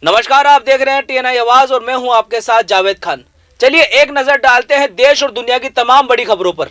नमस्कार, आप देख रहे हैं टीएनआई आवाज और मैं हूं आपके साथ जावेद खान। चलिए एक नजर डालते हैं देश और दुनिया की तमाम बड़ी खबरों पर।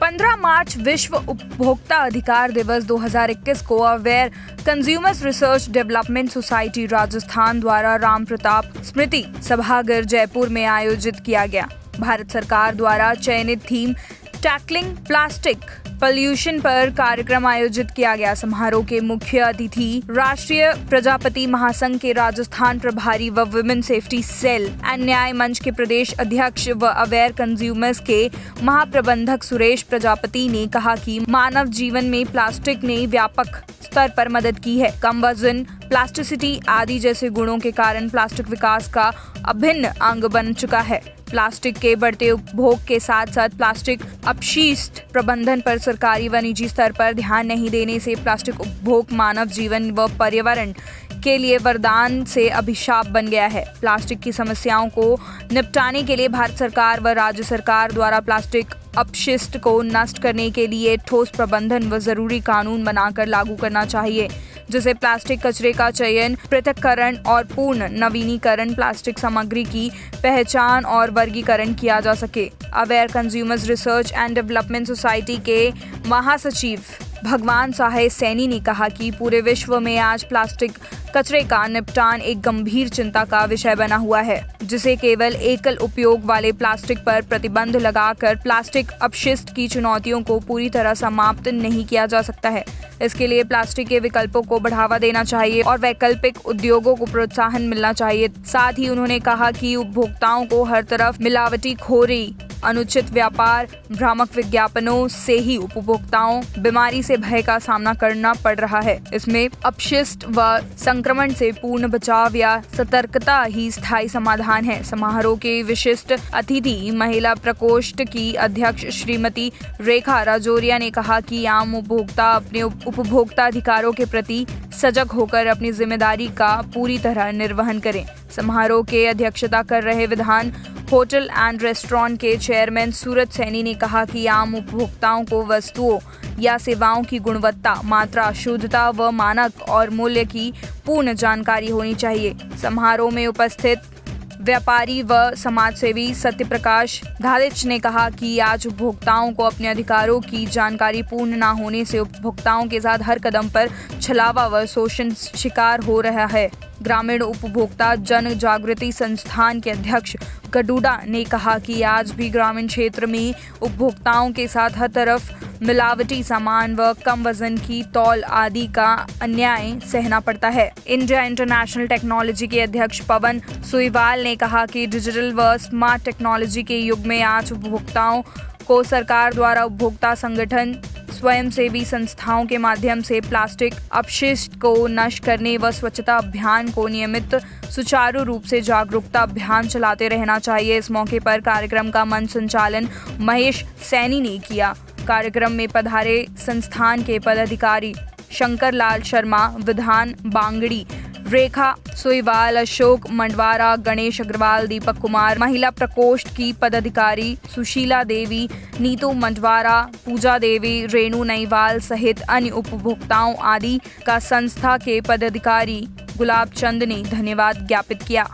15 मार्च विश्व उपभोक्ता अधिकार दिवस 2021 को aware consumers research development society Rajasthan द्वारा राम प्रताप स्मृति सभागार जयपुर में आयोजित किया गया। भारत सरकार द्वारा चयनित थीम टैकलिंग प्लास्टिक पॉल्यूशन पर कार्यक्रम आयोजित किया गया। समारोह के मुख्य अतिथि राष्ट्रीय प्रजापति महासंघ के राजस्थान प्रभारी व वुमेन सेफ्टी सेल एंड न्याय मंच के प्रदेश अध्यक्ष व अवेयर कंज्यूमर्स के महाप्रबंधक सुरेश प्रजापति ने कहा कि मानव जीवन में प्लास्टिक ने व्यापक स्तर पर मदद की है। कम वजन, प्लास्टिसिटी आदि जैसे गुणों के कारण प्लास्टिक विकास का अभिन्न अंग बन चुका है। प्लास्टिक के बढ़ते उपभोग के साथ साथ प्लास्टिक अपशिष्ट प्रबंधन पर सरकारी व निजी स्तर पर ध्यान नहीं देने से प्लास्टिक उपभोग मानव जीवन व पर्यावरण के लिए वरदान से अभिशाप बन गया है। प्लास्टिक की समस्याओं को निपटाने के लिए भारत सरकार व राज्य सरकार द्वारा प्लास्टिक अपशिष्ट को नष्ट करने के लिए ठोस प्रबंधन व जरूरी कानून बनाकर लागू करना चाहिए, जिससे प्लास्टिक कचरे का चयन, पृथक्करण और पूर्ण नवीनीकरण, प्लास्टिक सामग्री की पहचान और वर्गीकरण किया जा सके। Aware consumers research and development society के महासचिव भगवान साहे सैनी ने कहा कि पूरे विश्व में आज प्लास्टिक कचरे का निपटान एक गंभीर चिंता का विषय बना हुआ है, जिसे केवल एकल उपयोग वाले प्लास्टिक पर प्रतिबंध लगाकर प्लास्टिक अपशिष्ट की चुनौतियों को पूरी तरह समाप्त नहीं किया जा सकता है। इसके लिए प्लास्टिक के विकल्पों को बढ़ावा देना चाहिए और वैकल्पिक उद्योगों को प्रोत्साहन मिलना चाहिए। साथ ही उन्होंने कहा कि उपभोक्ताओं को हर तरफ मिलावटीखोरी, अनुचित व्यापार, भ्रामक विज्ञापनों से ही उपभोक्ताओं बीमारी से भय का सामना करना पड़ रहा है। इसमें अपशिष्ट व संक्रमण से पूर्ण बचाव या सतर्कता ही स्थायी समाधान है। समारोह के विशिष्ट अतिथि महिला प्रकोष्ठ की अध्यक्ष श्रीमती रेखा राजौरिया ने कहा कि आम उपभोक्ता अपने उपभोक्ता अधिकारों के प्रति सजग होकर अपनी जिम्मेदारी का पूरी तरह निर्वहन करें। समारोह के अध्यक्षता कर रहे विधान होटल एंड रेस्टोरेंट के चेयरमैन सूरज सैनी ने कहा कि आम उपभोक्ताओं को वस्तुओं या सेवाओं की गुणवत्ता, मात्रा, शुद्धता व मानक और मूल्य की पूर्ण जानकारी होनी चाहिए। समारोह में उपस्थित व्यापारी व समाजसेवी सत्यप्रकाश धारिच ने कहा कि आज उपभोक्ताओं को अपने अधिकारों की जानकारी पूर्ण न होने से उपभोक्ताओं के साथ हर कदम पर छलावा व शोषण शिकार हो रहा है। ग्रामीण उपभोक्ता जन जागृति संस्थान के अध्यक्ष गडूडा ने कहा कि आज भी ग्रामीण क्षेत्र में उपभोक्ताओं के साथ हर तरफ मिलावटी सामान व कम वजन की तौल आदि का अन्याय सहना पड़ता है। इंडिया इंटरनेशनल टेक्नोलॉजी के अध्यक्ष पवन सुईवाल ने कहा कि डिजिटल व स्मार्ट टेक्नोलॉजी के युग में आज उपभोक्ताओं को सरकार द्वारा उपभोक्ता संगठन, स्वयंसेवी संस्थाओं के माध्यम से प्लास्टिक अपशिष्ट को नष्ट करने व स्वच्छता अभियान को नियमित सुचारू रूप से जागरूकता अभियान चलाते रहना चाहिए। इस मौके पर कार्यक्रम का मंच संचालन महेश सैनी ने किया। कार्यक्रम में पधारे संस्थान के पदाधिकारी शंकर लाल शर्मा, विधान बांगड़ी, रेखा सोईवाल, अशोक मंडवारा, गणेश अग्रवाल, दीपक कुमार, महिला प्रकोष्ठ की पदाधिकारी सुशीला देवी, नीतू मंडवारा, पूजा देवी, रेणु नईवाल सहित अन्य उपभोक्ताओं आदि का संस्था के पदाधिकारी गुलाब चंद ने धन्यवाद ज्ञापित किया।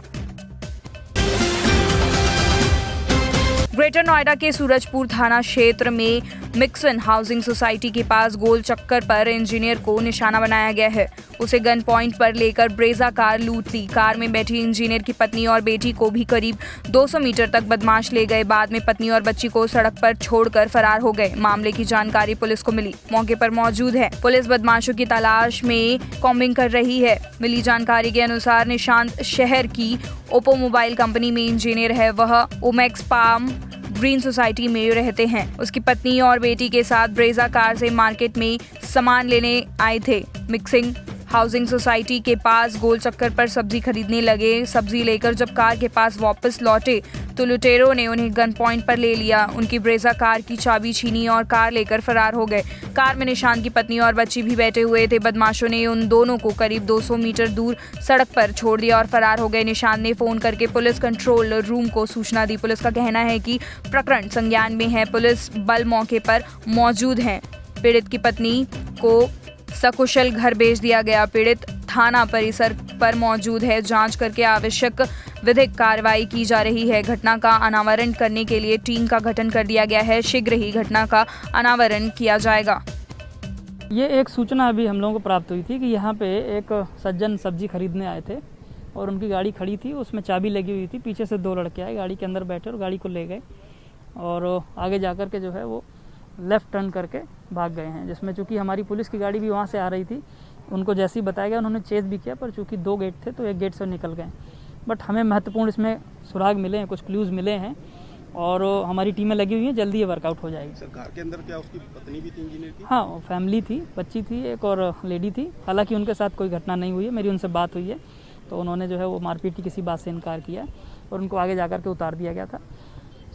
ग्रेटर नोएडा के सूरजपुर थाना क्षेत्र में मिक्सन हाउसिंग सोसाइटी के पास गोल चक्कर पर इंजीनियर को निशाना बनाया गया है। उसे गन पॉइंट पर लेकर ब्रेजा कार लूट ली। कार में बैठी इंजीनियर की पत्नी और बेटी को भी करीब 200 मीटर तक बदमाश ले गए। बाद में पत्नी और बच्ची को सड़क पर छोड़कर फरार हो गए। मामले की जानकारी पुलिस को मिली। मौके पर मौजूद है पुलिस बदमाशों की तलाश में कॉम्बिंग कर रही है। मिली जानकारी के अनुसार निशांत शहर की ओप्पो मोबाइल कंपनी में इंजीनियर है। वह ओमेक्स पाम ग्रीन सोसाइटी में रहते हैं। उसकी पत्नी और बेटी के साथ ब्रेजा कार से मार्केट में सामान लेने आए थे। मिक्सिंग हाउसिंग सोसाइटी के पास गोल चक्कर पर सब्जी खरीदने लगे। सब्जी लेकर जब कार के पास वापस लौटे तो लुटेरों ने उन्हें गन पॉइंट पर ले लिया। उनकी ब्रेजा कार की चाबी छीनी और कार लेकर फरार हो गए। कार में निशांत की पत्नी और बच्ची भी बैठे हुए थे। बदमाशों ने उन दोनों को करीब 200 मीटर दूर सड़क पर छोड़ दिया और फरार हो गए। निशांत ने फोन करके पुलिस कंट्रोल रूम को सूचना दी। पुलिस का कहना है कि प्रकरण संज्ञान में है। पुलिस बल मौके पर मौजूद है। पीड़ित की पत्नी को सकुशल घर भेज दिया गया। पीड़ित थाना परिसर पर मौजूद है। जांच करके आवश्यक विधिक कार्रवाई की जा रही है। घटना का अनावरण करने के लिए टीम का गठन कर दिया गया है। शीघ्र ही घटना का अनावरण किया जाएगा। ये एक सूचना अभी हम लोगों को प्राप्त हुई थी कि यहाँ पे एक सज्जन सब्जी खरीदने आए थे और उनकी गाड़ी खड़ी थी, उसमें चाबी लगी हुई थी। पीछे से 2 लड़के आए, गाड़ी के अंदर बैठे और गाड़ी को ले गए और आगे जा कर के जो है वो लेफ़्ट टर्न करके भाग गए हैं। जिसमें चूँकि हमारी पुलिस की गाड़ी भी वहाँ से आ रही थी, उनको जैसे ही बताया गया उन्होंने चेज़ भी किया, पर चूँकि 2 गेट थे तो एक गेट से निकल गए। बट हमें महत्वपूर्ण इसमें सुराग मिले हैं, कुछ क्लूज़ मिले हैं और हमारी टीमें लगी हुई हैं, जल्दी ये वर्कआउट हो जाएगी। सर, कार के अंदर क्या उसकी पत्नी भी थी, इंजीनियर की? हाँ, फैमिली थी, बच्ची थी एक और लेडी थी। हालांकि उनके साथ कोई घटना नहीं हुई है, मेरी उनसे बात हुई है तो उन्होंने जो है वो मारपीट की किसी बात से इनकार किया और उनको आगे जाकर के उतार दिया गया था।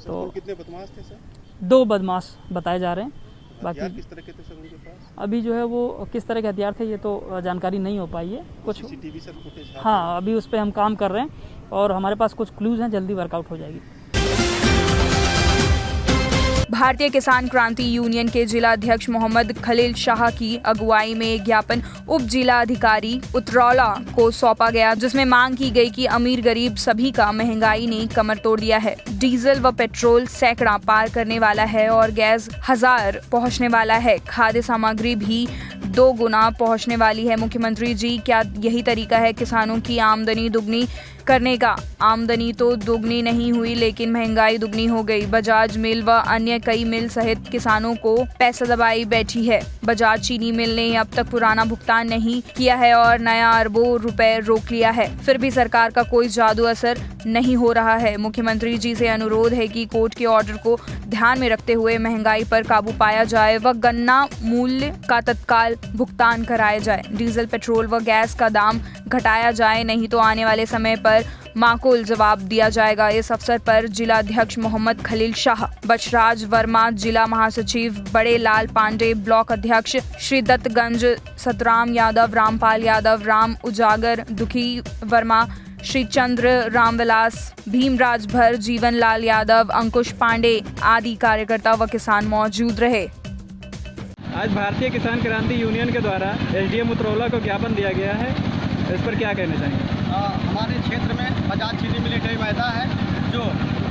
तो कितने बदमाश थे सर? 2 बदमाश बताए जा रहे हैं। हथियार बाकी किस तरह के थे सर उनके पास? अभी जो है वो किस तरह के हथियार थे ये तो जानकारी नहीं हो पाई है। कुछ सीसीटीवी सर फुटेज? हाँ, अभी उस पर हम काम कर रहे हैं और हमारे पास कुछ क्लूज़ हैं, जल्दी वर्कआउट हो जाएगी। भारतीय किसान क्रांति यूनियन के जिला अध्यक्ष मोहम्मद खलील शाह की अगुवाई में एक ज्ञापन उप जिला अधिकारी उतरौला को सौंपा गया, जिसमें मांग की गई कि अमीर गरीब सभी का महंगाई ने कमर तोड़ दिया है। डीजल व पेट्रोल सैकड़ा पार करने वाला है और गैस 1000 पहुंचने वाला है। खाद्य सामग्री भी 2 गुना पहुंचने वाली है। मुख्यमंत्री जी, क्या यही तरीका है किसानों की आमदनी दुगनी करने का? आमदनी तो दुगनी नहीं हुई लेकिन महंगाई दुगनी हो गई। बजाज मिल व अन्य कई मिल सहित किसानों को पैसा दबाई बैठी है। बजाज चीनी मिल ने अब तक पुराना भुगतान नहीं किया है और नया अरबों रुपए रोक लिया है, फिर भी सरकार का कोई जादू असर नहीं हो रहा है। मुख्यमंत्री जी से अनुरोध है कि कोर्ट के ऑर्डर को ध्यान में रखते हुए महंगाई पर काबू पाया जाए व गन्ना मूल्य का तत्काल भुगतान कराया जाए। डीजल, पेट्रोल व गैस का दाम घटाया जाए, नहीं तो आने वाले समय पर माकूल जवाब दिया जाएगा। इस अवसर पर जिला अध्यक्ष मोहम्मद खलील शाह, बचराज वर्मा, जिला महासचिव बड़े लाल पांडे, ब्लॉक अध्यक्ष श्री दत्तगंज सतराम यादव, रामपाल यादव, राम उजागर, दुखी वर्मा, श्री चंद्र रामविलास, भीमराज भर, जीवन लाल यादव, अंकुश पांडे आदि कार्यकर्ता व किसान मौजूद रहे। आज भारतीय किसान क्रांति यूनियन के द्वारा एसडीएम उतरौला को ज्ञापन दिया गया है, इस पर क्या कहना चाहेंगे? हमारे क्षेत्र में बजाज चीनी मिल कई वायदा है जो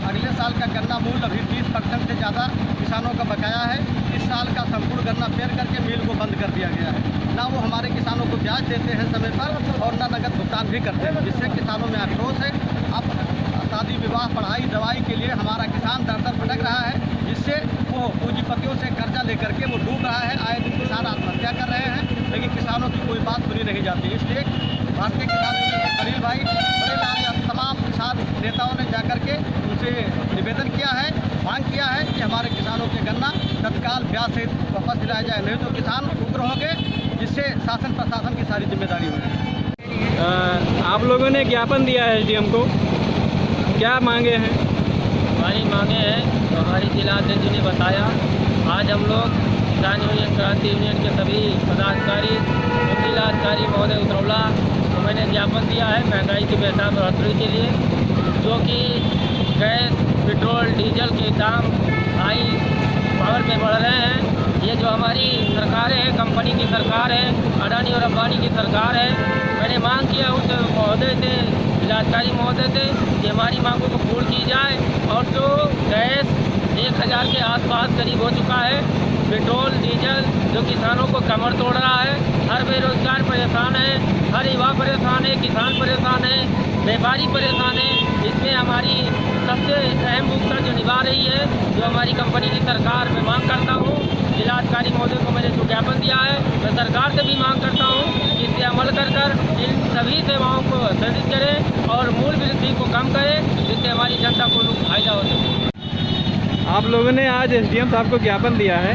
अगले साल का गन्ना मूल्य अभी 30% से ज़्यादा किसानों का बकाया है। इस साल का संपूर्ण गन्ना पेर करके मिल को बंद कर दिया गया है। ना वो हमारे किसानों को ब्याज देते हैं समय पर और ना नगद भुगतान भी करते हैं, जिससे किसानों में आक्रोश है। अब शादी विवाह, पढ़ाई, दवाई के लिए हमारा किसान दर दर भटक रहा है, जिससे वो पूंजीपतियों से कर्जा लेकर के वो डूब रहा है। आए दिन किसान आत्महत्या कर रहे हैं, लेकिन किसानों की कोई बात सुनी नहीं जाती। इसलिए भारतीय किसान यूनियन के खलील भाई, बड़े लाल, तमाम किसान नेताओं ने जाकर के उनसे निवेदन किया है, मांग किया है कि हमारे किसानों के गन्ना तत्काल ब्याज सहित वापस दिलाया जाए, नहीं तो किसान उग्र होंगे, जिससे शासन प्रशासन की सारी जिम्मेदारी होगी। आप लोगों ने ज्ञापन दिया है एसडीएम को, क्या मांगे हैं? हमारी मांगे हैं तो हमारी जिला अध्यक्ष ने बताया। आज हम लोग किसान यूनियन, क्रांति यूनियन के सभी पदाधिकारी, जिला अधिकारी महोदय उतरौला को मैंने ज्ञापन दिया है महंगाई की बेहतर बढ़ोतरी के लिए, जो कि गैस, पेट्रोल, डीजल के दाम हाई पावर पे बढ़ रहे हैं। ये जो हमारी सरकारें हैं, कंपनी की सरकार है, अडानी और अंबानी की सरकार है, मैंने मांग किया उस महोदय से, जिलाधिकारी महोदय से कि हमारी मांगों को पूर्ण की जाए। और जो गैस 1000 के आसपास करीब हो चुका है, पेट्रोल, डीजल जो किसानों को कमर तोड़ रहा है, हर बेरोजगार परेशान है, हर युवा परेशान है, किसान परेशान है, व्यापारी परेशान है। इसमें हमारी सबसे अहम भूमिका जो निभा रही है, जो हमारी कंपनी की सरकार, मैं मांग करता हूँ जिलाधिकारी महोदय को मैंने जो ज्ञापन दिया है, मैं सरकार से भी मांग करता हूँ कि इस पर अमल कर इन सभी सेवाओं को संरक्षित करें और मूल्य वृद्धि को कम करें, जिससे हमारी जनता को फायदा हो सके। आप लोगों ने आज एसडीएम साहब को ज्ञापन दिया है,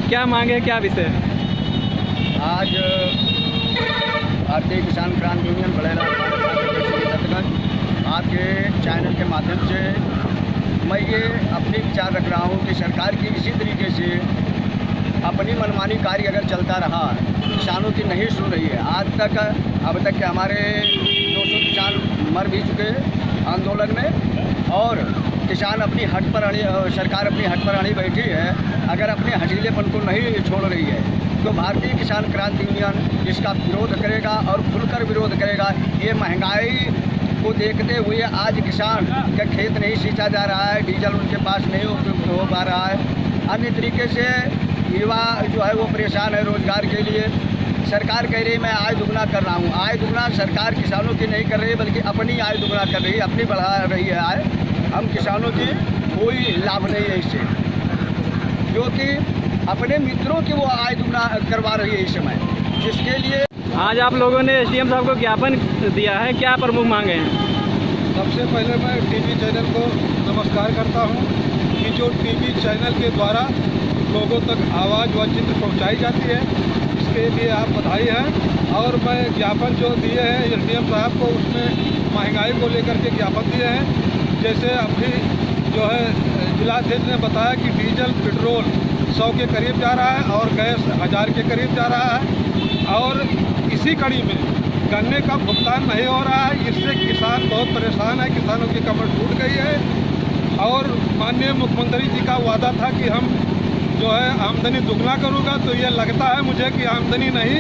क्या मांगे, क्या विषय? आज भारतीय किसान क्रांति यूनियन बड़े दत्तगंज आपके चैनल के माध्यम से मैं ये अपने विचार रख रहा हूँ कि सरकार की इसी तरीके से अपनी मनमानी कार्य अगर चलता रहा, किसानों की नहीं सुन रही है। अब तक के हमारे 200 किसान मर भी चुके आंदोलन में और किसान अपनी हट पर सरकार अपनी हट पर अड़ी बैठी है, अगर अपने हठीलेपन को नहीं छोड़ रही है तो भारतीय किसान क्रांति यूनियन इसका विरोध करेगा और खुलकर विरोध करेगा। ये महंगाई को देखते हुए आज किसान का खेत नहीं सींचा जा रहा है, डीजल उनके पास नहीं उपलब्ध हो पा रहा है। अन्य तरीके से युवा जो है वो परेशान है रोजगार के लिए। सरकार कह रही है मैं आय दुगना कर रहा हूँ। आय दुगना सरकार किसानों की नहीं कर रही है, बल्कि अपनी आय दुगना कर रही है, अपनी बढ़ा रही है आय। हम किसानों की कोई लाभ नहीं है इससे, क्योंकि अपने मित्रों की वो आय दुगना करवा रही है इस समय, जिसके लिए आज आप लोगों ने एसडीएम साहब को ज्ञापन दिया है, क्या प्रमुख मांगे हैं? सबसे पहले मैं टीवी चैनल को नमस्कार करता हूं कि जो टीवी चैनल के द्वारा लोगों तक आवाज़ व चित्र पहुंचाई जाती है, इसके लिए आप बधाई हैं। और मैं ज्ञापन जो दिए हैं एसडीएम साहब को, उसमें महंगाई को लेकर के ज्ञापन दिए हैं। जैसे अभी जो है जिलाध्यक्ष ने बताया कि डीजल पेट्रोल 100 के करीब जा रहा है और गैस 1000 के करीब जा रहा है, और इसी कड़ी में गन्ने का भुगतान नहीं हो रहा है। इससे किसान बहुत परेशान है, किसानों की कमर टूट गई है। और माननीय मुख्यमंत्री जी का वादा था कि हम जो है आमदनी दुगना करूँगा, तो ये लगता है मुझे कि आमदनी नहीं,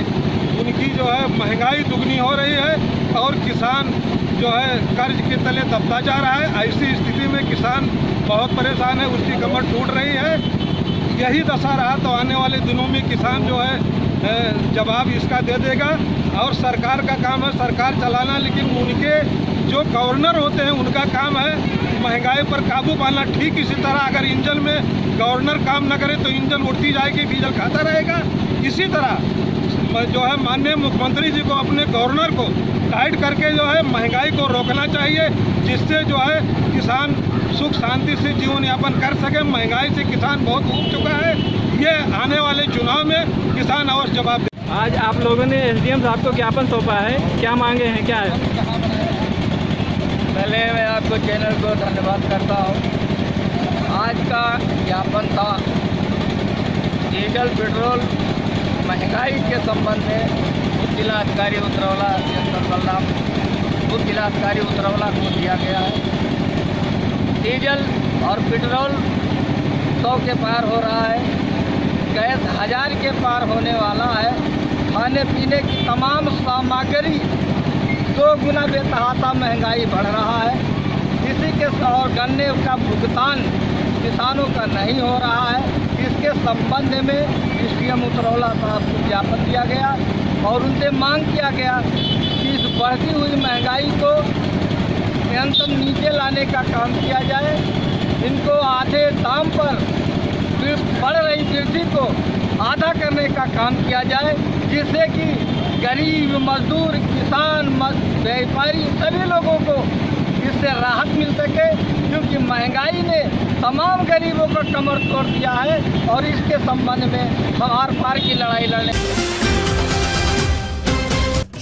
उनकी जो है महंगाई दुगनी हो रही है और किसान जो है कर्ज के तले दबता जा रहा है। ऐसी स्थिति में किसान बहुत परेशान है, उसकी कमर टूट रही है। यही दशा रहा तो आने वाले दिनों में किसान जो है जवाब इसका दे देगा। और सरकार का काम है सरकार चलाना, लेकिन उनके जो गवर्नर होते हैं उनका काम है महंगाई पर काबू पाना। ठीक इसी तरह अगर इंजन में गवर्नर काम न करे तो इंजन उड़ती जाएगी, डीजल खाता रहेगा। इसी तरह जो है माननीय मुख्यमंत्री जी को अपने गवर्नर को टाइट करके जो है महंगाई को रोकना चाहिए, जिससे जो है किसान सुख शांति से जीवन यापन कर सके। महंगाई से किसान बहुत ऊब चुका है, ये आने वाले चुनाव में किसान अवश्य जवाब दे। आज आप लोगों ने एसडीएम साहब को ज्ञापन सौंपा है, क्या मांगे हैं, क्या है? पहले मैं आपको चैनल को धन्यवाद करता हूँ। आज का ज्ञापन था डीजल पेट्रोल महंगाई के संबंध में जिलाधिकारी उतरौला जिलाधिकारी उतरौला को दिया गया है। डीजल और पेट्रोल 100 के पार हो रहा है, गैस 1000 के पार होने वाला है। खाने पीने की तमाम सामग्री 2 गुना बेतहाशा महंगाई बढ़ रहा है। इसी के और गन्ने का भुगतान किसानों का नहीं हो रहा है। इसके संबंध में एसडीएम उतरौला साहब को ज्ञापन दिया गया और उनसे मांग किया गया कि इस बढ़ती हुई महंगाई को न्यूनतम नीचे लाने का काम किया जाए। इनको आधे दाम पर बढ़ रही वृद्धि को आधा करने का काम किया जाए, जिससे कि गरीब मजदूर किसान व्यापारी सभी लोगों को इससे राहत मिल सके, क्योंकि महंगाई ने तमाम गरीबों का कमर तोड़ दिया है और इसके संबंध में हम आर पार की लड़ाई लड़ने।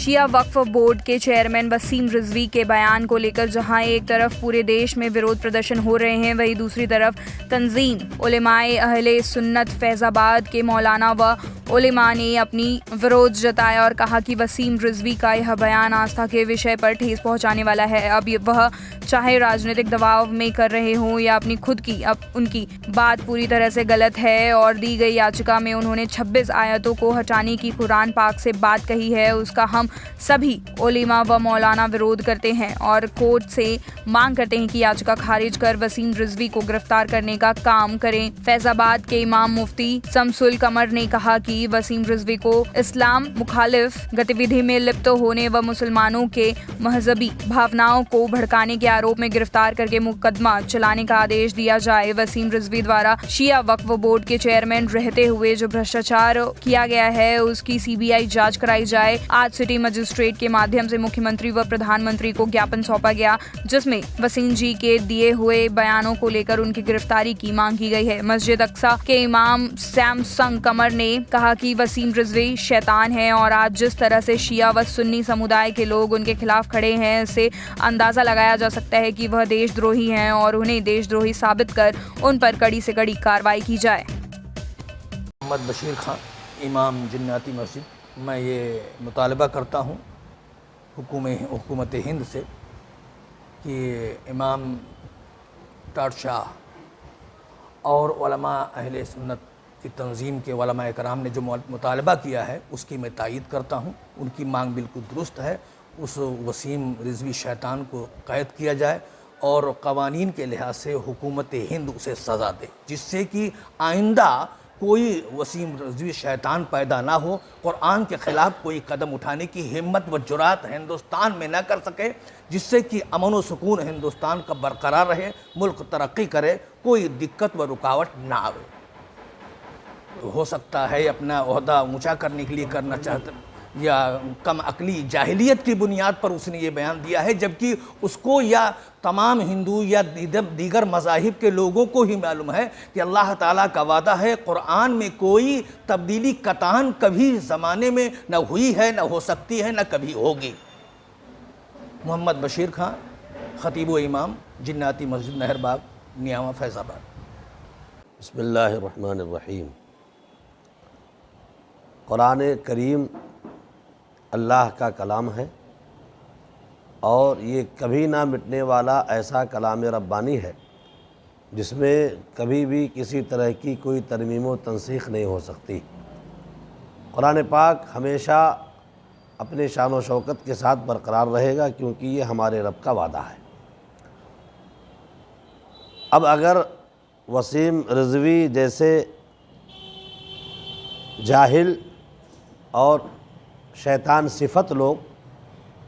शिया वक्फ बोर्ड के चेयरमैन वसीम रिजवी के बयान को लेकर जहां एक तरफ पूरे देश में विरोध प्रदर्शन हो रहे हैं, वहीं दूसरी तरफ तंजीम उलेमाए अहले सुन्नत फैजाबाद के मौलाना व उलेमा ने अपनी विरोध जताया और कहा कि वसीम रिजवी का यह बयान आस्था के विषय पर ठेस पहुंचाने वाला है। अब वह चाहे राजनीतिक दबाव में कर रहे हों या अपनी खुद की, अब उनकी बात पूरी तरह से गलत है। और दी गई याचिका में उन्होंने 26 आयतों को हटाने की कुरान पाक से बात कही है, उसका हम सभी उलेमा व मौलाना विरोध करते हैं और कोर्ट से मांग करते हैं कि याचिका खारिज कर वसीम रिजवी को गिरफ्तार करने का काम करें। फैजाबाद के इमाम मुफ्ती शमसुल कमर ने कहा कि वसीम रिजवी को इस्लाम मुखालिफ गतिविधि में लिप्त होने व मुसलमानों के महजबी भावनाओं को भड़काने के आरोप में गिरफ्तार करके मुकदमा चलाने का आदेश दिया जाए। वसीम रिजवी द्वारा शिया वक्फ बोर्ड के चेयरमैन रहते हुए जो भ्रष्टाचार किया गया है उसकी सीबीआई जांच कराई जाए। आज सिटी मजिस्ट्रेट के माध्यम से मुख्यमंत्री व प्रधानमंत्री को ज्ञापन सौंपा गया, जिसमें वसीम जी के दिए हुए बयानों को लेकर उनकी गिरफ्तारी की मांग की गई है। मस्जिद अक्सा के इमाम सैमसंग कमर ने कहा कि वसीम रिजवी शैतान है और आज जिस तरह से शिया व सुन्नी समुदाय के लोग उनके खिलाफ खड़े हैं, इससे अंदाजा लगाया जा सकता है कि वह देशद्रोही हैं और उन्हें देशद्रोही साबित कर उन पर कड़ी से कड़ी कार्रवाई की जाए। मोहम्मद बशीर खान, इमाम जिन्नाती मस्जिद। मैं ये मुतालबा करता हूँ हुकूमत हिंद से कि इमाम डॉक्टर शाह और उलमा अहले सुन्नत की तंजीम के उलमा इकराम ने जो मुतालबा किया है उसकी मैं तायीद करता हूँ। उनकी मांग बिल्कुल दुरुस्त है। उस वसीम रिजवी शैतान को कैद किया जाए और क़वानीन के लिहाज से हुकूमत हिंद उसे सज़ा दे, जिससे कि आइंदा कोई वसीम रिजवी शैतान पैदा ना हो, कुरान के ख़िलाफ़ कोई कदम उठाने की हिम्मत व जुरात हिंदुस्तान में ना कर सके, जिससे कि अमन व सुकून हिंदुस्तान का बरकरार रहे, मुल्क तरक्की करे, कोई दिक्कत व रुकावट ना आवे। तो हो सकता है अपना ओहदा ऊंचा करने के लिए करना चाहते या कम अकली जाहिलियत की बुनियाद पर उसने ये बयान दिया है, जबकि उसको या तमाम हिंदू या दीगर मज़ाहिब के लोगों को ही मालूम है कि अल्लाह ताला का वादा है, कुरान में कोई तब्दीली कतान कभी ज़माने में न हुई है, न हो सकती है, न कभी होगी। मोहम्मद बशीर खान, ख़तीब व इमाम, जिन्नाती मस्जिद नहरबाग, नियामा, फैज़ाबाद। बिस्मिल्लाहिर्रहमानिर्रहीम। कुरान करीम अल्लाह का कलाम है और ये कभी ना मिटने वाला ऐसा कलाम रब्बानी है जिसमें कभी भी किसी तरह की कोई तरमीम व तनसीख नहीं हो सकती। कुरान पाक हमेशा अपने शान व शौकत के साथ बरकरार रहेगा, क्योंकि ये हमारे रब का वादा है। अब अगर वसीम रिजवी जैसे जाहिल और शैतान सिफत लोग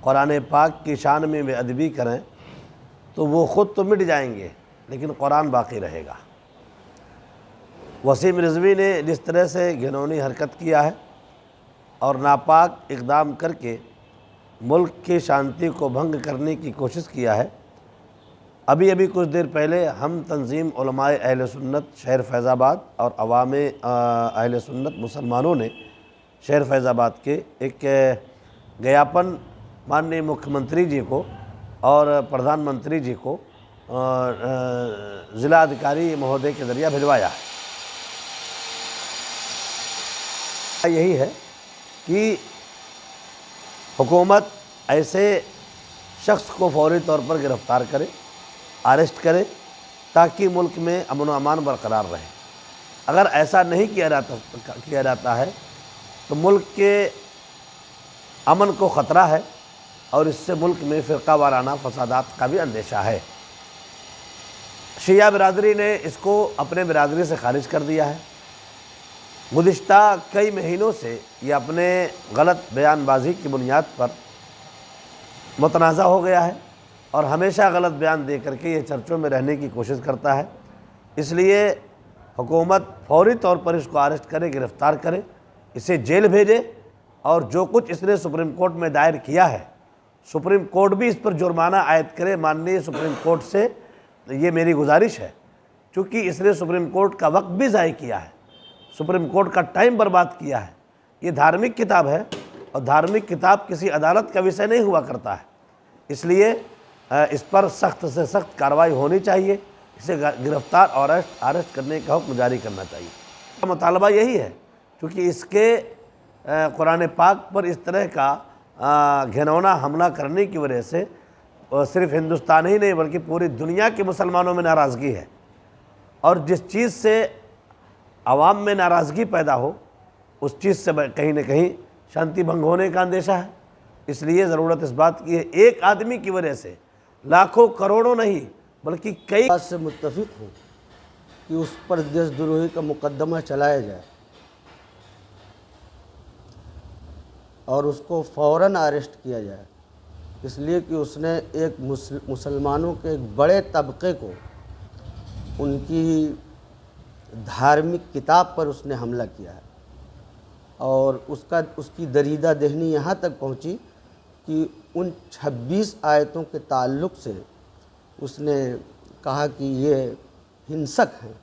कुरान पाक की शान में बेअदबी करें तो वो ख़ुद तो मिट जाएंगे, लेकिन कुरान बाकी रहेगा। वसीम रिजवी ने जिस तरह से घिनौनी हरकत किया है और नापाक इक़दाम करके मुल्क की शांति को भंग करने की कोशिश किया है। अभी कुछ देर पहले हम तंजीम उलमाए अहले सुन्नत शहर फैज़ाबाद और अवाम अहले सुन्नत मुसलमानों ने शहर फैज़ाबाद के एक ज्ञापन माननीय मुख्यमंत्री जी को और प्रधानमंत्री जी को ज़िला अधिकारी महोदय के ज़रिए भिजवाया है। यही है कि हुकूमत ऐसे शख्स को फौरी तौर पर गिरफ़्तार करे, अरेस्ट करे, ताकि मुल्क में अमन व अमान बरकरार रहे। अगर ऐसा नहीं किया जाता है तो मुल्क के अमन को ख़तरा है और इससे मुल्क में फ़िरका वाराना फसादात का भी अंदेशा है। शिया बिरादरी ने इसको अपने बिरादरी से खारिज कर दिया है। गुज़िश्ता कई महीनों से ये अपने गलत बयानबाजी की बुनियाद पर मुतनाज़ा हो गया है और हमेशा गलत बयान दे करके ये चर्चों में रहने की कोशिश करता है। इसलिए हुकूमत फौरी तौर पर इसको अरेस्ट करे, गिरफ़्तार करे, इसे जेल भेजे और जो कुछ इसने सुप्रीम कोर्ट में दायर किया है, सुप्रीम कोर्ट भी इस पर जुर्माना आयद करे। माननीय सुप्रीम कोर्ट से ये मेरी गुजारिश है, चूँकि इसने सुप्रीम कोर्ट का वक्त भी ज़ाय किया है, सुप्रीम कोर्ट का टाइम बर्बाद किया है। ये धार्मिक किताब है और धार्मिक किताब किसी अदालत का विषय नहीं हुआ करता है, इसलिए इस पर सख्त से सख्त कार्रवाई होनी चाहिए। इसे गिरफ़्तार और अरेस्ट करने का हुक्म जारी करना चाहिए। मुतालबा यही है, क्योंकि इसके कुरान पाक पर इस तरह का घिनौना हमला करने की वजह से सिर्फ़ हिंदुस्तान ही नहीं बल्कि पूरी दुनिया के मुसलमानों में नाराज़गी है और जिस चीज़ से आवाम में नाराज़गी पैदा हो उस चीज़ से कहीं न कहीं शांति भंग होने का अंदेशा है। इसलिए ज़रूरत इस बात की है, एक आदमी की वजह से लाखों करोड़ों नहीं बल्कि कई बात से मुत्तफिक हूँ कि उस पर देशद्रोही का मुकदमा चलाया जाए और उसको फ़ौरन अरेस्ट किया जाए, इसलिए कि उसने एक मुसलमानों के एक बड़े तबके को उनकी धार्मिक किताब पर उसने हमला किया है और उसकी दरीदा देहनी यहाँ तक पहुँची कि उन 26 आयतों के ताल्लुक़ से उसने कहा कि ये हिंसक हैं,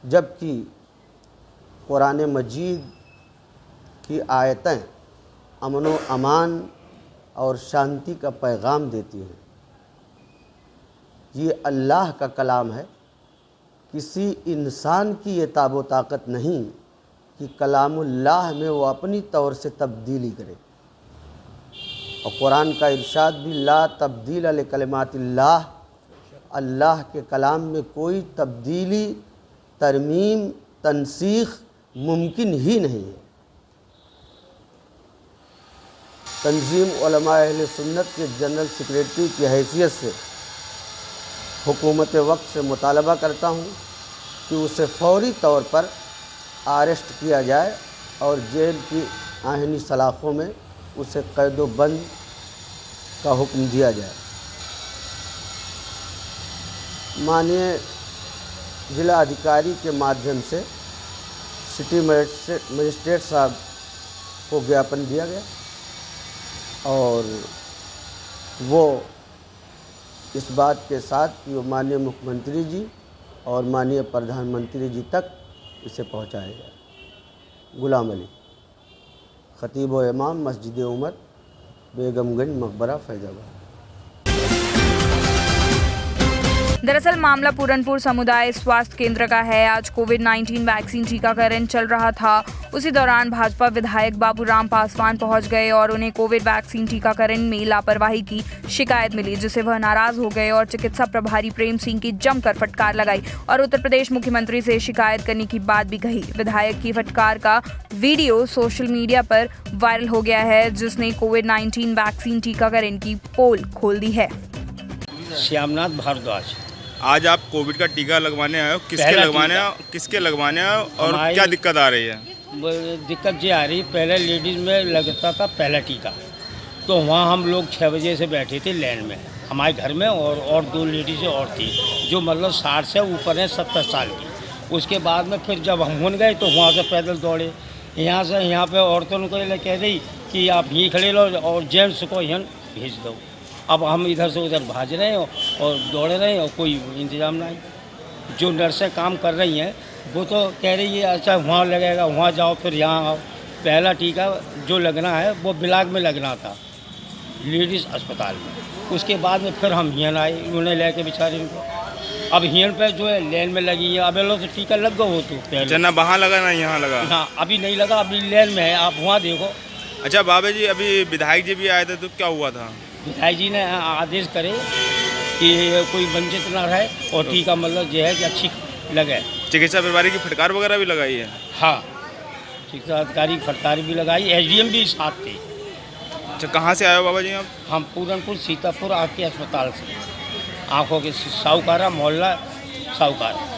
जबकि कुरान मजीद की आयतें अमन व अमान और शांति का पैगाम देती हैं। ये अल्लाह का कलाम है, किसी इंसान की ये ताबो ताकत नहीं कि कलामुल्लाह में वो अपनी तौर से तब्दीली करे। और कुरान का इरशाद भी ला तब्दील लिकलिमातिल्लाह, अल्लाह के कलाम में कोई तब्दीली, तरमीम, तनसीख मुमकिन ही नहीं है। तंजीम उलमा अहले सुन्नत के जनरल सेक्रेटरी की हैसियत से हुकूमत वक्त से मुतालबा करता हूँ कि उसे फौरी तौर पर अरेस्ट किया जाए और जेल की आहिनी सलाखों में उसे कैदो बंद का हुक्म दिया जाए। माननीय जिला अधिकारी के माध्यम से सिटी मजिस्ट्रेट साहब को ज्ञापन दिया गया और वो इस बात के साथ कि वो माननीय मुख्यमंत्री जी और माननीय प्रधानमंत्री जी तक इसे पहुंचाया जाए। गुलाम अली, खतीब व इमाम, मस्जिद उमर, बेगमगंज मकबरा, फैजाबाद। दरअसल मामला पूरनपुर समुदाय स्वास्थ्य केंद्र का है। आज कोविड-19 वैक्सीन टीकाकरण चल रहा था। उसी दौरान भाजपा विधायक बाबूराम पासवान पहुंच गए और उन्हें कोविड वैक्सीन टीकाकरण में लापरवाही की शिकायत मिली, जिससे वह नाराज हो गए और चिकित्सा प्रभारी प्रेम सिंह की जमकर फटकार लगाई और उत्तर प्रदेश मुख्यमंत्री से शिकायत करने की बात भी कही। विधायक की फटकार का वीडियो सोशल मीडिया पर वायरल हो गया है, जिसने कोविड-19 वैक्सीन टीकाकरण की पोल खोल दी है। श्यामनाथ भारद्वाज, आज आप कोविड का टीका लगवाने आए हो, किसके लगवाने आए हो और क्या दिक्कत आ रही है? दिक्कत ये आ रही, पहले लेडीज़ में लगता था पहला टीका, तो वहाँ हम लोग 6 बजे से बैठे थे लाइन में हमारे घर में, और 2 लेडीज़ें और थी जो मतलब 60 से ऊपर हैं, 70 साल की। उसके बाद में फिर जब हम हुन गए तो वहाँ से पैदल दौड़े, यहाँ से यहाँ पे औरतों को कह दी कि आप यहीं खड़े लो और जेंट्स को यहाँ भेज दो। अब हम इधर से उधर भाज रहे हैं और दौड़ रहे हैं और कोई इंतज़ाम नहीं। जो नर्सें काम कर रही हैं वो तो कह रही है अच्छा वहाँ लगेगा, वहाँ जाओ, फिर यहाँ आओ। पहला टीका जो लगना है वो बिलाग में लगना था, लेडीज़ अस्पताल में। उसके बाद में फिर हम हियन आए, उन्हें लेके बेचारे उनको। अब हियन पे जो है लेन में लगी है। अब लोग तो टीका लग गए हो तो पहले ना वहाँ लगा ना यहाँ लगा। हाँ, अभी नहीं लगा, अभी लेन में है, आप वहाँ देखो। अच्छा बाबा जी, अभी विधायक जी भी आए थे तो क्या हुआ था? विधायक जी ने आदेश करे कि कोई वंचित ना रहे और टीका मतलब जो है कि अच्छी लगे। चिकित्सा प्रभारी की फटकार वगैरह भी लगाई है? हाँ, चिकित्सा अधिकारी की फटकार भी लगाई, एसडीएम भी साथ थे। अच्छा, कहाँ से आए हो बाबा जी आप? हम पूरनपुर सीतापुर आँख के अस्पताल से, आँखों के साहूकारा मोहल्ला साहूकारा।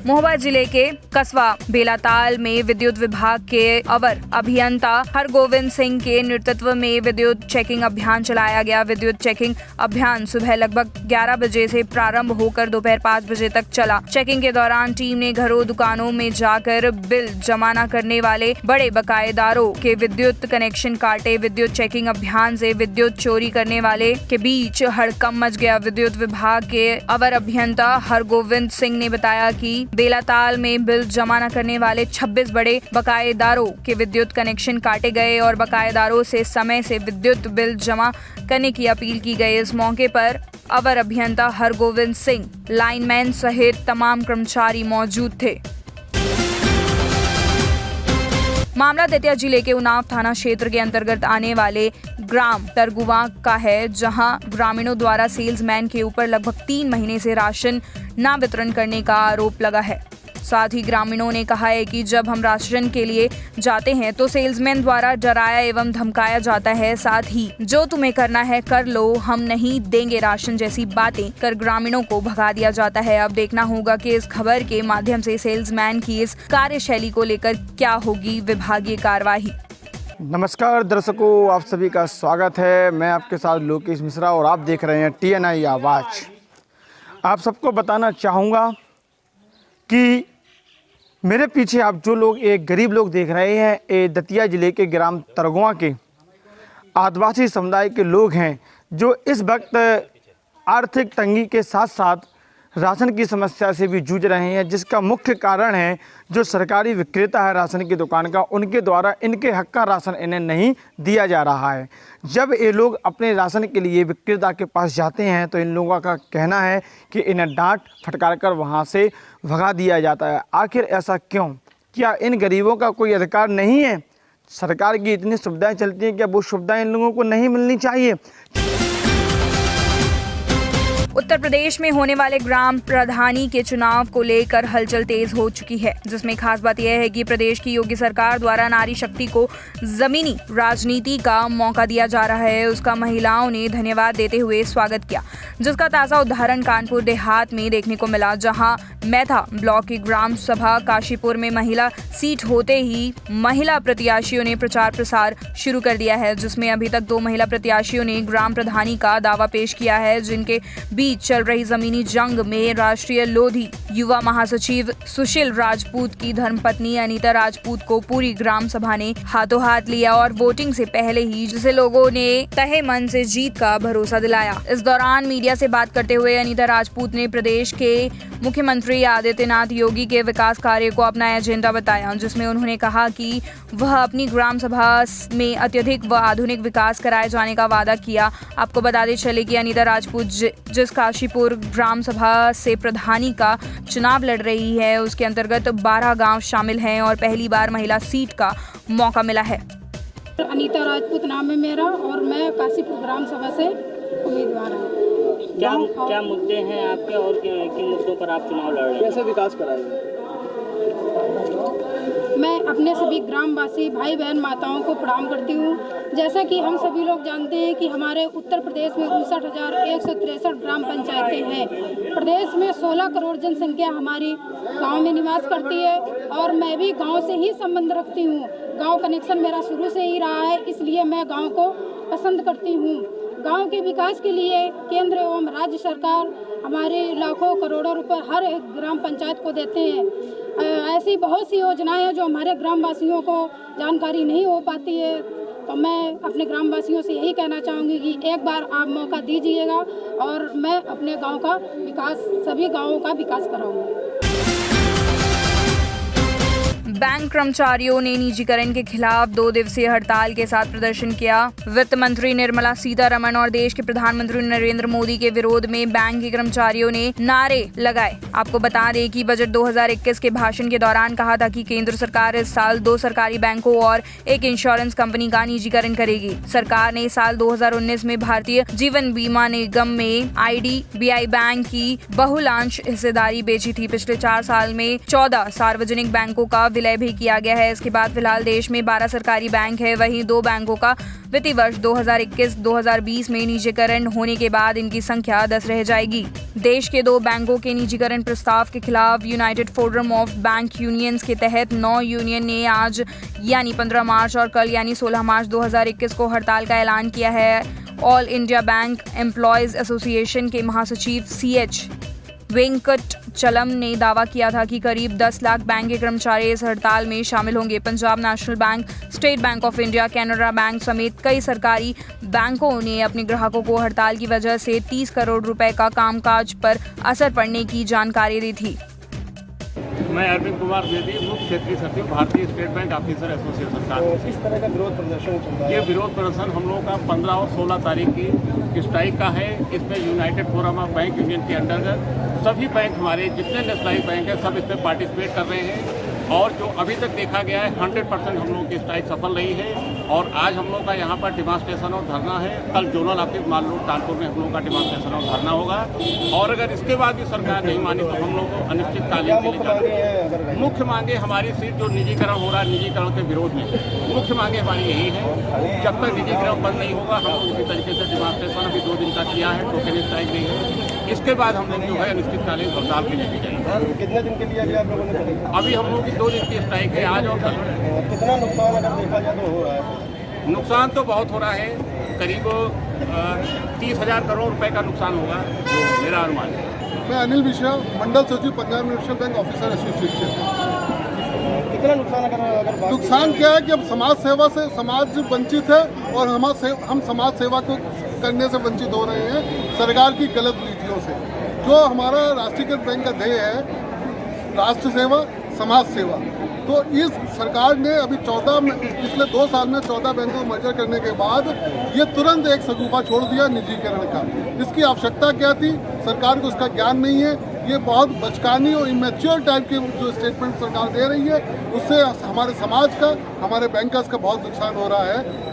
महोबा जिले के कस्बा बेलाताल में विद्युत विभाग के अवर अभियंता हरगोविंद सिंह के नेतृत्व में विद्युत चेकिंग अभियान चलाया गया। विद्युत चेकिंग अभियान सुबह लगभग 11 बजे से प्रारंभ होकर दोपहर 5 बजे तक चला। चेकिंग के दौरान टीम ने घरों दुकानों में जाकर बिल जमा न करने वाले बड़े बकायेदारों के विद्युत कनेक्शन काटे। विद्युत चेकिंग अभियान से विद्युत चोरी करने वाले के बीच हड़कंप मच गया। विद्युत विभाग के अवर अभियंता हरगोविंद सिंह ने बताया कि बेलाताल में बिल जमा न करने वाले 26 बड़े बकायेदारों के विद्युत कनेक्शन काटे गए और बकायेदारों से समय से विद्युत बिल जमा करने की अपील की गई। इस मौके पर अवर अभियंता हरगोविंद सिंह, लाइनमैन सहित तमाम कर्मचारी मौजूद थे। मामला दतिया जिले के उन्नाव थाना क्षेत्र के अंतर्गत आने वाले ग्राम तरगुवा का है, जहां ग्रामीणों द्वारा सेल्समैन के ऊपर लगभग 3 महीने से राशन न वितरण करने का आरोप लगा है। साथ ही ग्रामीणों ने कहा है कि जब हम राशन के लिए जाते हैं तो सेल्समैन द्वारा डराया एवं धमकाया जाता है। साथ ही जो तुम्हें करना है कर लो, हम नहीं देंगे राशन जैसी बातें कर ग्रामीणों को भगा दिया जाता है। अब देखना होगा कि इस खबर के माध्यम से सेल्समैन की इस कार्यशैली को लेकर क्या होगी विभागीय कार्यवाही। नमस्कार दर्शकों, आप सभी का स्वागत है। मैं आपके साथ लोकेश मिश्रा और आप देख रहे हैं TNI आवाज़। आप सबको बताना चाहूँगा कि मेरे पीछे आप जो लोग एक गरीब लोग देख रहे हैं, ये दतिया ज़िले के ग्राम तरगुवा के आदिवासी समुदाय के लोग हैं, जो इस वक्त आर्थिक तंगी के साथ साथ राशन की समस्या से भी जूझ रहे हैं, जिसका मुख्य कारण है जो सरकारी विक्रेता है राशन की दुकान का, उनके द्वारा इनके हक का राशन इन्हें नहीं दिया जा रहा है। जब ये लोग अपने राशन के लिए विक्रेता के पास जाते हैं तो इन लोगों का कहना है कि इन्हें डांट फटकार कर वहाँ से भगा दिया जाता है। आखिर ऐसा क्यों? क्या इन गरीबों का कोई अधिकार नहीं है? सरकार की इतनी सुविधाएं चलती हैं कि अब वो सुविधाएं इन लोगों को नहीं मिलनी चाहिए। उत्तर प्रदेश में होने वाले ग्राम प्रधानी के चुनाव को लेकर हलचल तेज हो चुकी है, जिसमें खास बात यह है कि प्रदेश की योगी सरकार द्वारा नारी शक्ति को जमीनी राजनीति का मौका दिया जा रहा है। उसका महिलाओं ने धन्यवाद देते हुए स्वागत किया, जिसका ताज़ा उदाहरण कानपुर देहात में देखने को मिला, जहां मैथा ब्लॉक की ग्राम सभा काशीपुर में महिला सीट होते ही महिला प्रत्याशियों ने प्रचार प्रसार शुरू कर दिया है, जिसमें अभी तक 2 महिला प्रत्याशियों ने ग्राम प्रधानी का दावा पेश किया है, जिनके बीच चल रही जमीनी जंग में राष्ट्रीय लोधी युवा महासचिव सुशील राजपूत की धर्मपत्नी अनीता राजपूत को पूरी ग्राम सभा ने हाथों हाथ लिया और वोटिंग से पहले ही जिसे लोगों ने तहे मन से जीत का भरोसा दिलाया। इस दौरान मीडिया से बात करते हुए अनीता राजपूत ने प्रदेश के मुख्यमंत्री आदित्यनाथ योगी के विकास कार्य को अपना एजेंडा बताया, जिसमें उन्होंने कहा कि वह अपनी ग्राम सभा में अत्यधिक व आधुनिक विकास कराए जाने का वादा किया। आपको बताते चले कि अनीता राजपूत जिस काशीपुर ग्राम सभा से प्रधानी का चुनाव लड़ रही है, उसके अंतर्गत 12 गांव शामिल हैं और पहली बार महिला सीट का मौका मिला है। अनीता राजपूत नाम है मेरा और मैं काशीपुर ग्राम सभा से उम्मीदवार हूँ। क्या मुद्दे हैं आपके और किन मुद्दों पर आप चुनाव लड़ रहे हैं? कैसे विकास कराएंगे? मैं अपने सभी ग्रामवासी भाई बहन माताओं को प्रणाम करती हूँ। जैसा कि हम सभी लोग जानते हैं कि हमारे उत्तर प्रदेश में 59,163 ग्राम पंचायतें हैं। प्रदेश में 16 करोड़ जनसंख्या हमारी गांव में निवास करती है और मैं भी गांव से ही संबंध रखती हूँ। गांव कनेक्शन मेरा शुरू से ही रहा है, इसलिए मैं गांव को पसंद करती हूँ। गांव के विकास के लिए केंद्र एवं राज्य सरकार हमारे लाखों करोड़ों रुपए हर एक ग्राम पंचायत को देते हैं। ऐसी बहुत सी योजनाएं हैं जो हमारे ग्रामवासियों को जानकारी नहीं हो पाती है, तो मैं अपने ग्रामवासियों से यही कहना चाहूँगी कि एक बार आप मौका दीजिएगा और मैं अपने गांव का विकास, सभी गांवों का विकास कराऊंगी। बैंक कर्मचारियों ने निजीकरण के खिलाफ 2 दिवसीय हड़ताल के साथ प्रदर्शन किया। वित्त मंत्री निर्मला सीतारमण और देश के प्रधानमंत्री नरेंद्र मोदी के विरोध में बैंक के कर्मचारियों ने नारे लगाए। आपको बता दें कि बजट 2021 के भाषण के दौरान कहा था कि केंद्र सरकार इस साल 2 सरकारी बैंकों और एक इंश्योरेंस कंपनी का निजीकरण करेगी। सरकार ने साल 2019 में भारतीय जीवन बीमा निगम में IDBI बैंक की बहुलांश हिस्सेदारी बेची थी। पिछले 4 साल में 14 सार्वजनिक बैंकों का विलय भी किया गया है। इसके बाद फिलहाल देश में 12 सरकारी बैंक है। वहीं 2 बैंकों का वित्तीय वर्ष 2021-2020 में निजीकरण होने के बाद इनकी संख्या 10 रह जाएगी। देश के 2 बैंकों के निजीकरण प्रस्ताव के खिलाफ United forum of bank unions के तहत 9 यूनियन ने आज यानी 15 मार्च और कल यानी 16 मार्च 2021 को हड़ताल का ऐलान किया है। All India bank employees association के महासचिव CH वेंकट चलम ने दावा किया था कि करीब 10 लाख बैंक के कर्मचारी इस हड़ताल में शामिल होंगे। Punjab national bank, state bank of India, Canara bank समेत कई सरकारी बैंकों ने अपने ग्राहकों को हड़ताल की वजह से 30 करोड़ रुपए का कामकाज पर असर पड़ने की जानकारी दी थी। मैं अरविंद कुमार द्विवेदी, मुख्य क्षेत्रीय सचिव भारतीय स्टेट बैंक ऑफिसर एसोसिएशन। किस तरह का विरोध प्रदर्शन चल रहा है? ये विरोध प्रदर्शन हम लोगों का 15 और 16 तारीख की स्ट्राइक का है। इसमें United forum of bank union के अंतर्गत सभी बैंक, हमारे जितने नेशनलाइज बैंक हैं, सब इसमें पार्टिसिपेट कर रहे हैं और जो अभी तक देखा गया है 100% हम लोगों की स्ट्राइक सफल रही है। और आज हम लोग का यहाँ पर डिमांस्ट्रेशन और धरना है। कल जोनल ऑफिस मान लो कानपुर में हम लोगों का डिमांस्ट्रेशन और धरना होगा और अगर इसके बाद भी सरकार नहीं मानी तो हम लोग को अनिश्चितकालीन के लिए जाएंगे। मुख्य मांगे हमारी सीट जो निजीकरण हो रहा है, निजीकरण के विरोध में मुख्य मांगे हमारी यही है। जब तक निजीकरण बंद नहीं होगा हम लोग इसी तरीके से डिमांस्ट्रेशन अभी 2 दिन का किया है, टोकन स्ट्राइक नहीं है। इसके बाद हम लोग जो है अनिश्चितकालीन हड़ताल के लिए भी जाएंगे। कितने दिन के लिए अभी आप लोगों ने करी? अभी हम लोग की 2 दिन की स्ट्राइक है, आज और कल। कितना नुकसान अगर देखा जाए तो हो रहा है? नुकसान तो बहुत हो रहा है, करीब 30,000 करोड़ रुपए का नुकसान होगा, मेरा अनुमान है। मैं अनिल मिश्रा, मंडल सचिव Punjab national bank officer association. कितना नुकसान अगर नुकसान क्या है कि अब समाज सेवा से समाज वंचित है और हम समाज सेवा को करने से वंचित हो रहे हैं सरकार की गलत नीतियों से। जो हमारा राष्ट्रीयकृत बैंक का ध्येय है राष्ट्र सेवा, समाज सेवा, तो इस सरकार ने अभी पिछले 2 साल में 14 बैंकों को मर्जर करने के बाद ये तुरंत एक शगुफा छोड़ दिया निजीकरण का। इसकी आवश्यकता क्या थी? सरकार को उसका ज्ञान नहीं है। ये बहुत बचकानी और इमेच्योर टाइप के जो स्टेटमेंट सरकार दे रही है, उससे हमारे समाज का, हमारे बैंकर्स का बहुत नुकसान हो रहा है।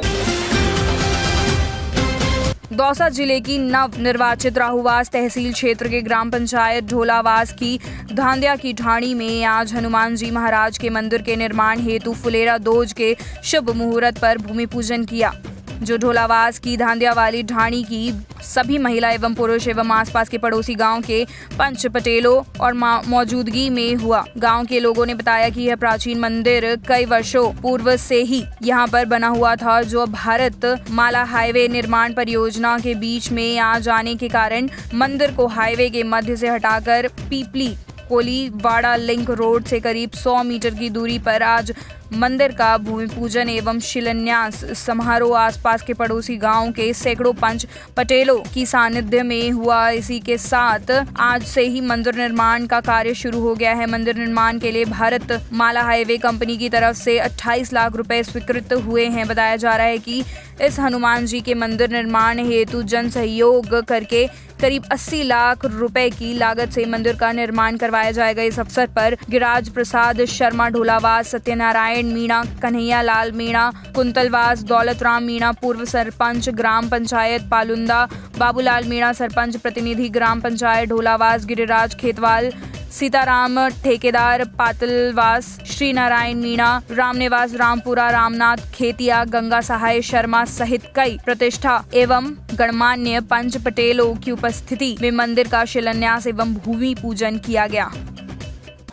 दौसा जिले की नव निर्वाचित राहुवास तहसील क्षेत्र के ग्राम पंचायत ढोलावास की धांधिया की ढाणी में आज हनुमान जी महाराज के मंदिर के निर्माण हेतु फुलेरा दोज के शुभ मुहूर्त पर भूमि पूजन किया, जो ढोलावास की धांधिया वाली ढाणी की सभी महिला एवं पुरुष एवं आसपास के पड़ोसी गांव के पंच पटेलों और मौजूदगी में हुआ। गांव के लोगों ने बताया कि यह प्राचीन मंदिर कई वर्षों पूर्व से ही यहां पर बना हुआ था, जो भारत माला हाईवे निर्माण परियोजना के बीच में आ जाने के कारण मंदिर को हाईवे के मध्य से हटाकर पीपली कोलीवाड़ा लिंक रोड से करीब 100 मीटर की दूरी पर आज मंदिर का भूमि पूजन एवं शिलान्यास समारोह आसपास के पड़ोसी गांव के सैकड़ों पंच पटेलों की सानिध्य में हुआ। इसी के साथ आज से ही मंदिर निर्माण का कार्य शुरू हो गया है। मंदिर निर्माण के लिए भारत माला हाईवे कंपनी की तरफ से 28 लाख रुपए स्वीकृत हुए हैं। बताया जा रहा है कि इस हनुमान जी के मंदिर निर्माण हेतु जन सहयोग करके करीब 80 लाख रुपए की लागत से मंदिर का निर्माण करवाया जाएगा। इस अवसर पर गिरिराज प्रसाद शर्मा ढोलावास, सत्यनारायण मीणा, कन्हैया लाल मीणा कुंतलवास, दौलत राम मीणा पूर्व सरपंच ग्राम पंचायत पालुंदा, बाबूलाल मीणा सरपंच प्रतिनिधि ग्राम पंचायत ढोलावास, गिरिराज खेतवाल, सीताराम ठेकेदार पातलवास, श्री नारायण मीणा रामनिवास रामपुरा, रामनाथ खेतिया, गंगा सहाय शर्मा सहित कई प्रतिष्ठा एवं गणमान्य पंच पटेलों की उपस्थिति में मंदिर का शिलान्यास एवं भूमि पूजन किया गया।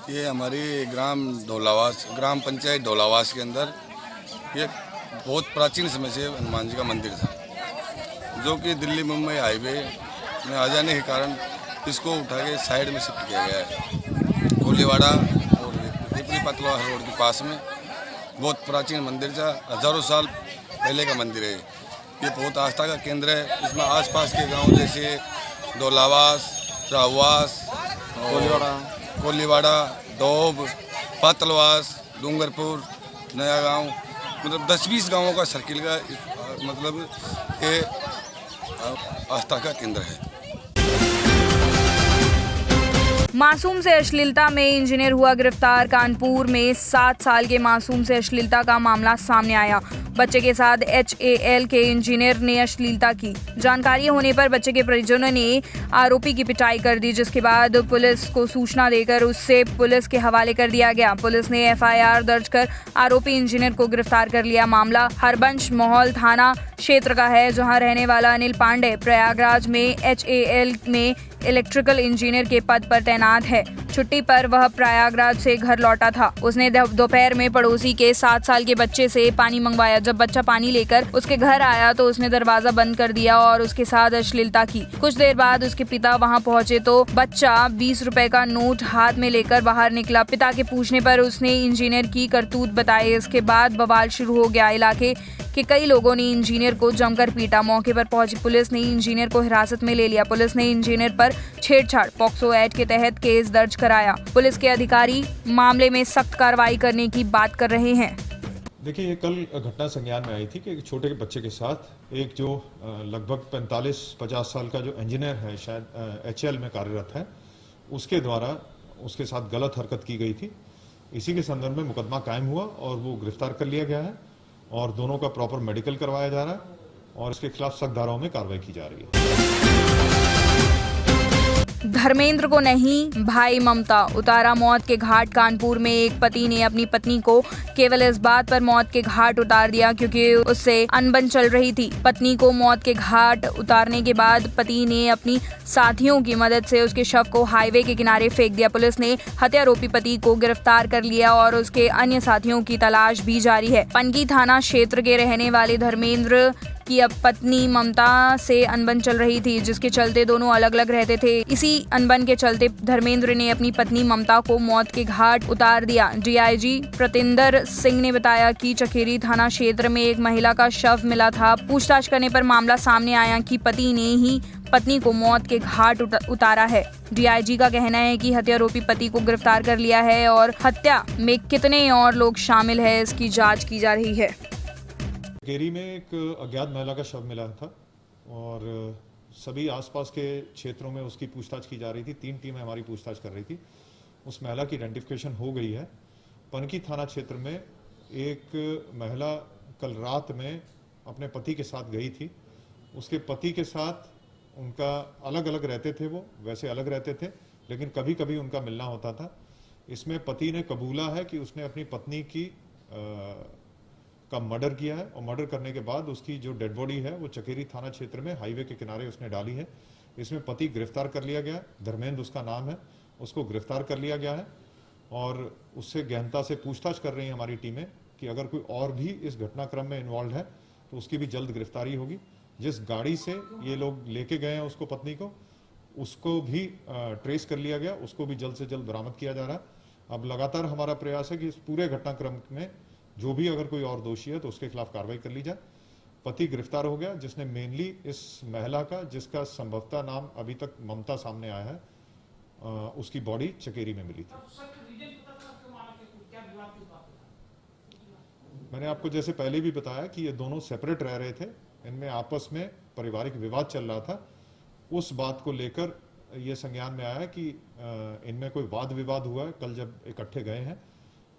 ये हमारी ग्राम पंचायत ढोलावास के अंदर ये बहुत प्राचीन समय से हनुमान जी का मंदिर था, जो कि दिल्ली मुंबई हाईवे में आ जाने के कारण इसको उठा के साइड में शिफ्ट किया गया है। कोलीवाड़ा और पीपली पतलवा रोड के पास में बहुत प्राचीन मंदिर था, हजारों साल पहले का मंदिर है। ये बहुत आस्था का केंद्र है। इसमें आसपास के गांव जैसे ढोलावास, राहुवास, कोलीवाड़ा, डोब, पातलवास, डूंगरपुर, नया गांव, मतलब 10-20 गांवों का सर्किल का मतलब ये आस्था का केंद्र है। मासूम से अश्लीलता में इंजीनियर हुआ गिरफ्तार। कानपुर में 7 साल के मासूम से अश्लीलता का मामला सामने आया। बच्चे के साथ HAL के इंजीनियर ने अश्लीलता की। जानकारी होने पर बच्चे के परिजनों ने आरोपी की पिटाई कर दी, जिसके बाद पुलिस को सूचना देकर उससे पुलिस के हवाले कर दिया गया। पुलिस ने FIR दर्ज कर आरोपी इंजीनियर को गिरफ्तार कर लिया। मामला हरबंश मोहल थाना क्षेत्र का है, जहां रहने वाला अनिल पांडे प्रयागराज में HAL में इलेक्ट्रिकल इंजीनियर के पद पर तैनात है। छुट्टी पर वह प्रयागराज से घर लौटा था। उसने दोपहर में पड़ोसी के 7 साल के बच्चे से पानी मंगवाया। जब बच्चा पानी लेकर उसके घर आया तो उसने दरवाजा बंद कर दिया और उसके साथ अश्लीलता की। कुछ देर बाद उसके पिता वहां पहुंचे तो बच्चा 20 रुपए का नोट हाथ में लेकर बाहर निकला। पिता के पूछने पर उसने इंजीनियर की करतूत बताई। इसके बाद बवाल शुरू हो गया। इलाके के कई लोगों ने इंजीनियर को जमकर पीटा। मौके पर पहुंची पुलिस ने इंजीनियर को हिरासत में ले लिया। पुलिस ने इंजीनियर पर छेड़छाड़ पॉक्सो एक्ट के तहत केस दर्ज कराया। पुलिस के अधिकारी मामले में सख्त कार्रवाई करने की बात कर रहे हैं। देखिए, ये कल घटना संज्ञान में आई थी कि एक छोटे के बच्चे के साथ एक जो लगभग 45-50 साल का जो इंजीनियर है, शायद HAL में कार्यरत है, उसके द्वारा उसके साथ गलत हरकत की गई थी। इसी के संदर्भ में मुकदमा कायम हुआ और वो गिरफ्तार कर लिया गया है और दोनों का प्रॉपर मेडिकल करवाया जा रहा है और इसके खिलाफ सख्त धाराओं में कार्रवाई की जा रही है। धर्मेंद्र को नहीं, भाई ममता उतारा मौत के घाट। कानपुर में एक पति ने अपनी पत्नी को केवल इस बात पर मौत के घाट उतार दिया क्योंकि उससे अनबन चल रही थी। पत्नी को मौत के घाट उतारने के बाद पति ने अपनी साथियों की मदद से उसके शव को हाईवे के किनारे फेंक दिया। पुलिस ने हत्यारोपी पति को गिरफ्तार कर लिया और उसके अन्य साथियों की तलाश भी जारी है। पनकी थाना क्षेत्र के रहने वाले धर्मेंद्र की अब पत्नी ममता से अनबन चल रही थी, जिसके चलते दोनों अलग अलग रहते थे। इसी अनबन के चलते धर्मेंद्र ने अपनी पत्नी ममता को मौत के घाट उतार दिया। DIG प्रतिंदर सिंह ने बताया कि चकेरी थाना क्षेत्र में एक महिला का शव मिला था। पूछताछ करने पर मामला सामने आया कि पति ने ही पत्नी को मौत के घाट उतारा है। DIG का कहना है कि हत्यारोपी पति को गिरफ्तार कर लिया है और हत्या में कितने और लोग शामिल है, इसकी जाँच की जा रही है। केरी में एक अज्ञात महिला का शव मिला था और सभी आसपास के क्षेत्रों में उसकी पूछताछ की जा रही थी। 3 टीमें हमारी पूछताछ कर रही थी। उस महिला की आइडेंटिफिकेशन हो गई है। पनकी थाना क्षेत्र में एक महिला कल रात में अपने पति के साथ गई थी। उसके पति के साथ उनका अलग अलग रहते थे, वो वैसे अलग रहते थे, लेकिन कभी कभी उनका मिलना होता था। इसमें पति ने कबूला है कि उसने अपनी पत्नी की का मर्डर किया है, और मर्डर करने के बाद उसकी जो डेड बॉडी है वो चकेरी थाना क्षेत्र में हाईवे के किनारे उसने डाली है। इसमें पति गिरफ्तार कर लिया गया, धर्मेंद्र उसका नाम है, उसको गिरफ्तार कर लिया गया है और उससे गहनता से पूछताछ कर रही है हमारी टीमें कि अगर कोई और भी इस घटनाक्रम में इन्वॉल्व है तो उसकी भी जल्द गिरफ्तारी होगी। जिस गाड़ी से ये लोग लेके गए हैं उसको, पत्नी को, उसको भी ट्रेस कर लिया गया, उसको भी जल्द से जल्द बरामद किया जा रहा है। अब लगातार हमारा प्रयास है कि इस पूरे घटनाक्रम में जो भी अगर कोई और दोषी है तो उसके खिलाफ कार्रवाई कर ली जाए। पति गिरफ्तार हो गया, जिसने मेनली इस महिला का, जिसका संभवतः नाम अभी तक ममता सामने आया है, उसकी बॉडी चकेरी में मिली थी। मैंने आपको जैसे पहले भी बताया कि ये दोनों सेपरेट रह रहे थे, इनमें आपस में पारिवारिक विवाद चल रहा था। उस बात को लेकर ये संज्ञान में आया कि इनमें कोई वाद विवाद हुआ है कल जब इकट्ठे गए हैं।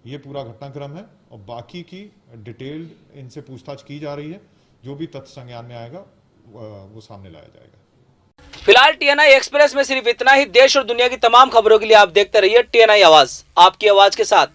ये पूरा घटनाक्रम है और बाकी की डिटेल्ड इनसे पूछताछ की जा रही है। जो भी तथ्य संज्ञान में आएगा वो सामने लाया जाएगा। फिलहाल TNI एक्सप्रेस में सिर्फ इतना ही। देश और दुनिया की तमाम खबरों के लिए आप देखते रहिए TNI आवाज, आपकी आवाज के साथ।